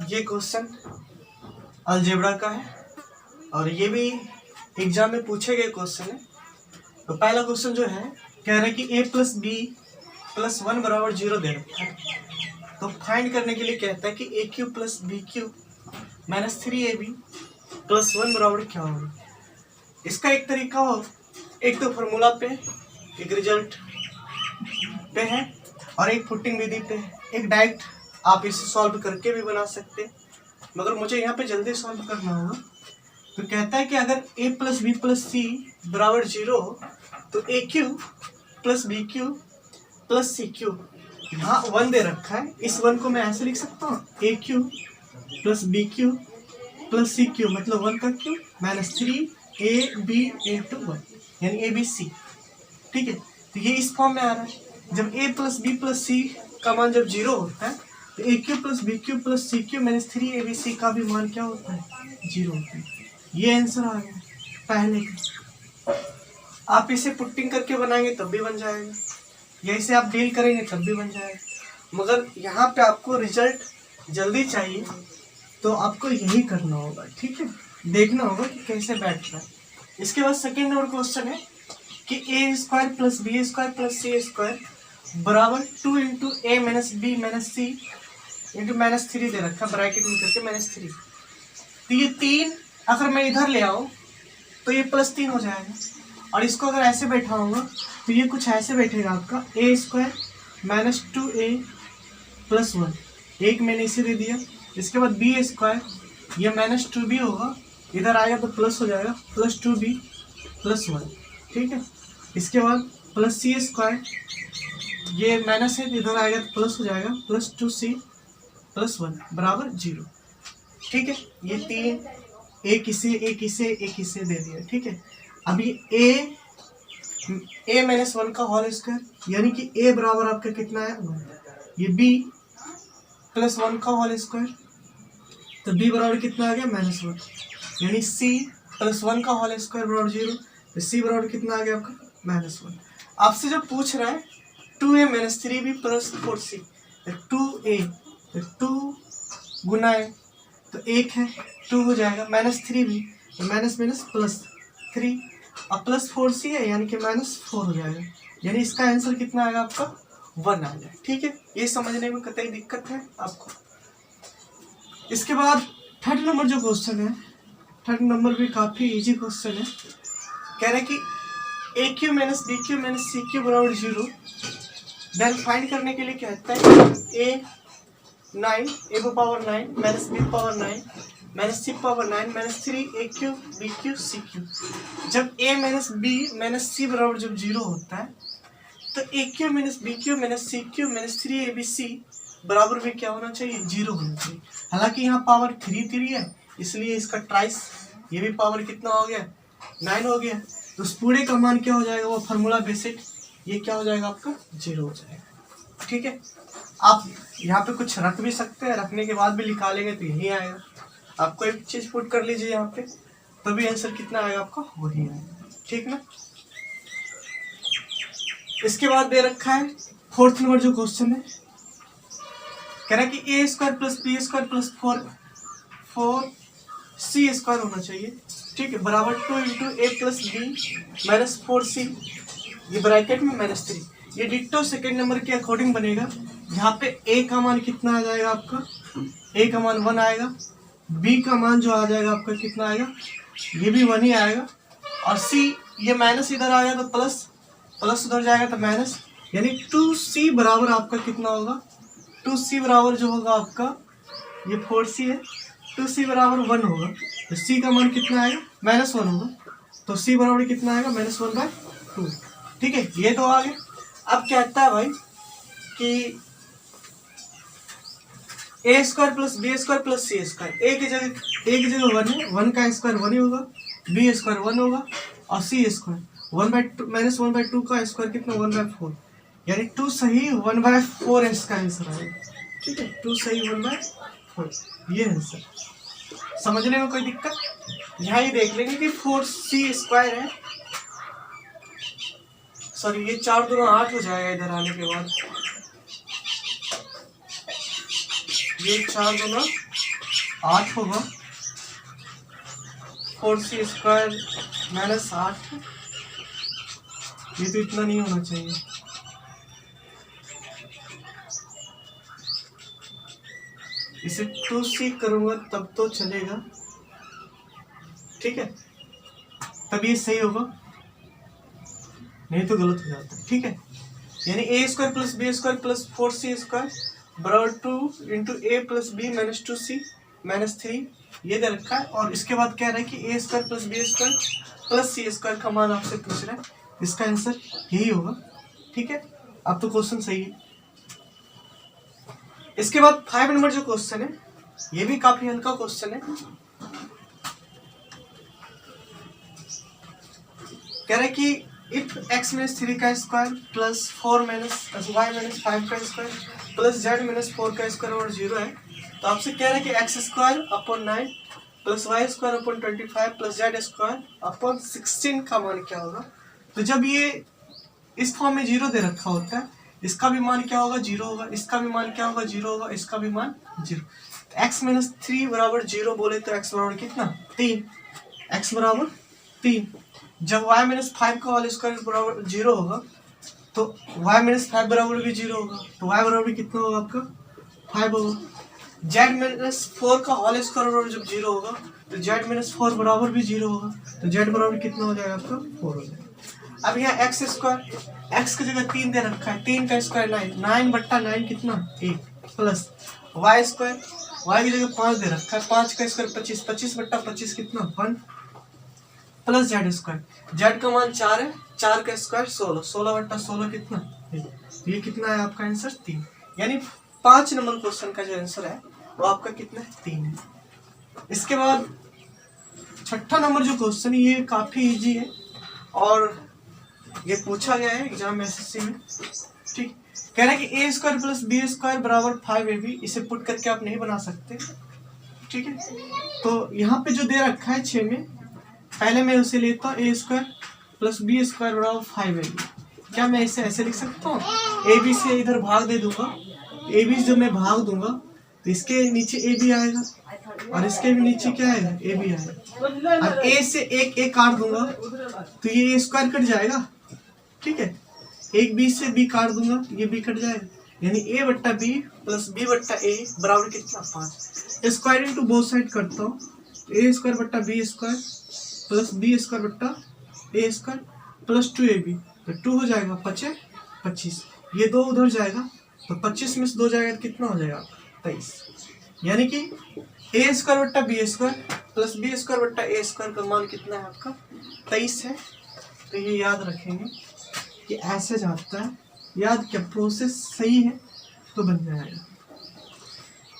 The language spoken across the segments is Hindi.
ये क्वेश्चन अलजेब्रा का है और ये भी एग्जाम में पूछे गए क्वेश्चन है। तो पहला क्वेश्चन जो है कह रहा है कि a प्लस बी प्लस 1 बराबर 0 दे रखा है। तो फाइंड करने के लिए कहता है कि a cube plus b cube minus 3ab plus 1 बराबर क्या होगा। इसका एक तरीका हो, एक तो फॉर्मूला पे, एक रिजल्ट पे है और एक पुटिंग विधि पे है। एक डायरेक्ट आप इसे सॉल्व करके भी बना सकते हैं, मगर मुझे यहाँ पे जल्दी सॉल्व करना होगा। तो कहता है कि अगर a plus b plus c बराबर 0 तो a cube plus b cube plus c cube, यहाँ 1 दे रखा है, इस 1 को मैं ऐसे लिख सकता हूँ a cube plus b cube plus c cube, मतलब 1 का क्यू माइनस 3ab/1 यानी ए बी सी। ठीक है, तो ये इस फॉर्म में आ रहा है। जब a plus b plus c का मान जब 0 होता है तो a cube plus b cube plus c cube minus 3ab/c का भी मान क्या होता है, 0 होता है। ये आंसर आ गया पहले का। आप इसे पुटिंग करके बनाएंगे तब भी बन जाएगा, या इसे आप डील करेंगे तब भी बन जाएगा, मगर यहाँ पे आपको रिजल्ट जल्दी चाहिए तो आपको यही करना होगा। ठीक है, देखना होगा कि कैसे बैठ रहा है। इसके बाद सेकेंड नंबर क्वेश्चन है कि a square plus b square plus c square बराबर 2 into a minus b minus c into minus 3 दे रखा, ब्रैकेट में करके -3। तो ये 3 अगर मैं इधर ले आऊँ तो ये +3 हो जाएगा, और इसको अगर ऐसे बैठाऊंगा तो ये कुछ ऐसे बैठेगा आपका ए स्क्वायर माइनस 2a प्लस 1, एक मैंने इसे दे दिया। इसके बाद बी स्क्वायर ये -2b होगा, इधर आएगा तो प्लस हो जाएगा प्लस 2b प्लस 1। ठीक है, इसके बाद प्लस सी स्क्वायर ये माइनस है, इधर आएगा तो प्लस हो जाएगा प्लस 2c प्लस 1 बराबर 0। ठीक है, ये 3 एक इसे दे दिया। ठीक है, अभी a माइनस 1 का होल स्क्वायर यानी कि a बराबर आपका कितना है 1, ये b प्लस 1 का होल स्क्वायर, तो b बराबर कितना आ गया -1, यानी c प्लस 1 का होल स्क्वायर बराबर 0, तो c बराबर कितना आ गया आपका -1। आपसे जब पूछ रहा है 2a minus 3b plus 4c, तो 2a तो 2 गुना है तो 1 है 2 हो जाएगा, -3b तो माइनस माइनस प्लस 3 और प्लस 4c है यानी कि -4 हो जाएगा, यानी इसका आंसर कितना आएगा आपका 1 आ जाए। ठीक है, ये समझने में कतई दिक्कत है आपको। इसके बाद थर्ड नंबर जो क्वेश्चन है, थर्ड नंबर भी काफ़ी इजी क्वेश्चन है। कह रहे हैं कि a cube minus b cube minus c cube बराबर 0, देन फाइंड करने के लिए कहता है a 9 a power 9 minus b power 9 minus c power 9 minus 3 a cube b cube c cube. जब a minus b minus c बराबर जब 0 होता है तो a cube minus b cube minus c cube minus 3ab/c बराबर भी क्या होना चाहिए, 0 होना चाहिए। हालांकि यहाँ पावर 3 है, इसलिए इसका ट्राइस ये भी पावर कितना हो गया 9 हो गया, तो उस पूरे का मान क्या हो जाएगा, वो फार्मूला बेसिक ये क्या हो जाएगा आपका 0 हो जाएगा। ठीक है, आप यहाँ पे कुछ रख भी सकते हैं, रखने के बाद भी निकालेंगे तो यही आएगा। आप कोई चीज़ पुट कर लीजिए यहाँ पे, तभी आंसर कितना आएगा आपका वही आएगा। ठीक ना। इसके बाद दे रखा है फोर्थ नंबर जो क्वेश्चन है, कह रहा है कि a square plus b square plus 4c square होना चाहिए। ठीक है, बराबर 2 into a plus b minus 4c, ये ब्रैकेट में -3। ये डिट्टो सेकेंड नंबर के अकॉर्डिंग बनेगा, जहाँ पे a का मान कितना आ जाएगा आपका, a का मान 1 आएगा, b का मान जो आ जाएगा आपका कितना आएगा, ये भी 1 ही आएगा, और c ये माइनस इधर आ गया तो प्लस, प्लस उधर जाएगा तो माइनस, यानी 2c बराबर आपका कितना होगा, 2c बराबर जो होगा आपका ये 4c है, 2c बराबर 1 होगा, तो c का मान कितना आएगा -1 होगा, तो c बराबर कितना आएगा -1/2। ठीक है, ये तो आ गया। अब कहता है भाई कि a square plus b square plus c square, a की जगह 1 है, 1 का स्क्वायर 1 ही होगा, बी स्क्वायर 1 होगा, और सी स्क्वायर 1/2 का स्क्वायर कितना 1/4, यानी 2 सही 1/4 इसका आंसर आएगा। ठीक है, 2 सही 1/4 ये आंसर। समझने में कोई दिक्कत, यहाँ ही देख लेंगे कि 4c स्क्वायर है, सॉरी ये 4 दूना 8 हो जाएगा इधर आने के बाद, ये 4 दूना 8 होगा, 4c स्क्वायर माइनस 8, ये तो इतना नहीं होना चाहिए, इसे 2c करूंगा तब तो चलेगा, ठीक है, तब ये सही होगा, नहीं तो गलत हो जाता है, ठीक है। यानी a square plus b square plus 4c square बराबर 2 into a plus b minus 2c minus 3, ये दे रखा है। और इसके बाद कह रहा है कि a square plus b square plus c square का मान आपसे पूछ रहा है, इसका आंसर यही होगा, ठीक है। अब तो क्वेश्चन सही है। इसके बाद 5 नंबर जो क्वेश्चन है, ये भी काफी हल्का क्वेश्चन है। कह रहा है कि इफ x माइनस 3 का square plus 4 minus y minus 5 का स्क्वायर प्लस जेड माइनस 4 का स्क्वायर और 0 है, तो आपसे कह रहा है कि x square upon 9 plus y square upon 25 plus z square upon 16 का मान क्या होगा। तो जब ये इस फॉर्म में 0 दे रखा होता है, इसका भी मान क्या होगा, 0 होगा, इसका भी मान क्या होगा, 0 होगा, इसका भी मान 0। x माइनस 3 बराबर 0 बोले तो x बराबर कितना, 3, x बराबर 3। जब y माइनस 5 का होल स्क्वायर बराबर 0 होगा, तो y माइनस 5 बराबर भी 0 होगा, तो y बराबर भी कितना होगा आपका, 5 होगा। z माइनस 4 का होल स्क्वायर बराबर जब 0 होगा, तो z माइनस 4 बराबर भी 0 होगा, तो z बराबर कितना हो जाएगा आपका, 4 हो जाएगा। अब यहाँ एक्स स्क्वायर, एक्स की जगह 3 दे रखा है, 3 का स्क्वायर 9, 9 बट्टा 9 कितना, 1 प्लस वाई स्क्वायर, वाई की जगह 5 दे रखा है, 5 का स्क्वायर 25, 25 बट्टा 25 कितना, 1 प्लस जेड स्क्वायर, जेड का मान 4 है, 4 का स्क्वायर 16, 16 बट्टा 16 कितना, 1। ये कितना है आपका आंसर, 3। यानी 5 नंबर क्वेश्चन का जो आंसर है वो आपका कितना है, 3 है। इसके बाद 6ठा नंबर जो क्वेश्चन है, ये काफी इजी है और ये पूछा गया है एग्जाम में, एसएससी में, ठीक। कह रहा है कि a square plus b square बराबर 5ab, इसे पुट करके आप नहीं बना सकते, ठीक है। तो यहाँ पे जो दे रखा है 6 में, पहले मैं उसे लेता हूँ a square plus b square बराबर 5ab। क्या मैं इसे ऐसे लिख सकता हूँ, ए बी से इधर भाग दे दूंगा, ए बी जब मैं भाग दूंगा तो इसके नीचे ए बी आएगा और इसके भी नीचे क्या आएगा, ए बी आएगा। अब ए से एक ए काट दूंगा तो ये स्क्वायर कट जाएगा, ठीक है। एक बी से बी काट दूंगा, ये बी कट जाएगा, यानी a बट्टा बी प्लस बी बट्टा ए बराबर कितना, 5। स्क्वायर इनटू बोथ साइड करता हूँ, ए स्क्वायर बट्टा b square plus b square बट्टा ए स्क्वायर प्लस 2ab, तो 2 हो जाएगा, 5 25, ये 2 उधर जाएगा, तो 25 में से 2 जाएगा तो कितना हो जाएगा, 23। यानी कि ए स्क्वायर बट्टा b square plus b square बट्टा ए स्क्वायर का मान कितना है आपका, 23 है। तो ये याद रखेंगे कि ऐसे जाता है, याद क्या, प्रोसेस सही है तो बन जाएगा।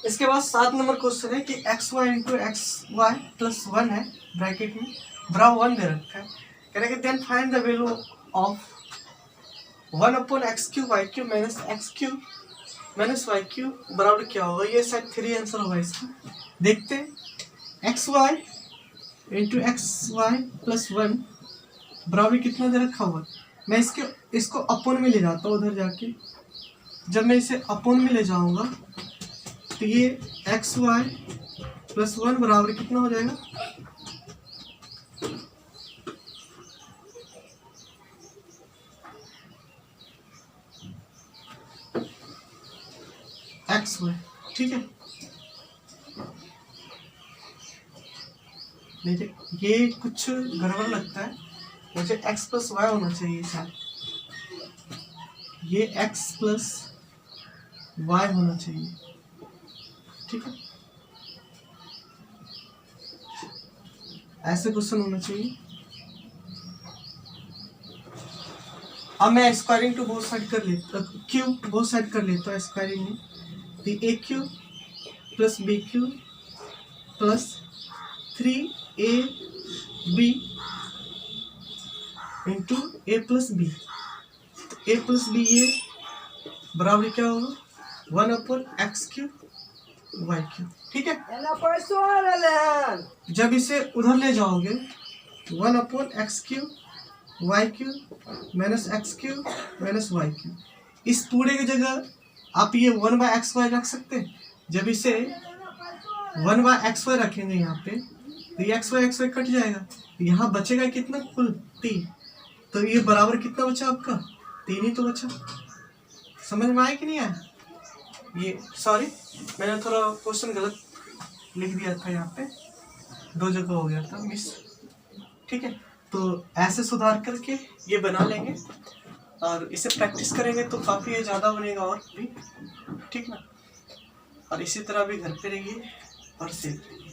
इसके बाद 7 नंबर क्वेश्चन है कि x y into x y plus 1 है, ब्रैकेट में बराबर 1 दे रखा है। कह रहा है कि then find the value of 1 upon x cube y cube minus x cube minus y cube बराबर क्या होगा। ये शायद 3 आंसर होगा इसका, देखते हैं। X y into x y plus 1 बराबर कितना दे रखा हुआ, मैं इसको अपोन में ले जाता हूँ उधर जाके। जब मैं इसे अपोन में ले जाऊंगा तो ये एक्स वाई प्लस 1 बराबर कितना हो जाएगा, एक्स वाई, ठीक है। देखिए ये कुछ गड़बड़ लगता है, मुझे x प्लस वाई होना चाहिए शायद, ये x प्लस वाई होना चाहिए, ठीक है, ऐसे क्वेश्चन होना चाहिए। अब मैं स्क्वायरिंग टू बोथ साइड कर लेता, क्यूब बोथ साइड कर लेता हूँ स्क्वायरिंग में, तो a cube plus b cube plus 3ab into a plus b, a plus b ये बराबर क्या होगा, 1 upon x cube y cube, ठीक है। जब इसे उधर ले जाओगे 1 upon x cube y cube minus x cube minus y cube, इस पूरे की जगह आप ये 1 बाय एक्स वाई रख सकते हैं। जब इसे 1/xy रखेंगे यहाँ पे, तो ये xy कट जाएगा, यहाँ बचेगा कितना कुल 3, तो ये बराबर कितना बचा आपका 3 ही तो बचा। समझ में आया कि नहीं आया? ये सॉरी मैंने थोड़ा क्वेश्चन गलत लिख दिया था, यहाँ पे 2 जगह हो गया था मिस। ठीक है, तो ऐसे सुधार करके ये बना लेंगे और इसे प्रैक्टिस करेंगे तो काफ़ी ज़्यादा बनेगा और भी, ठीक ना। और इसी तरह भी घर पे रहिए और सेफ रहिए।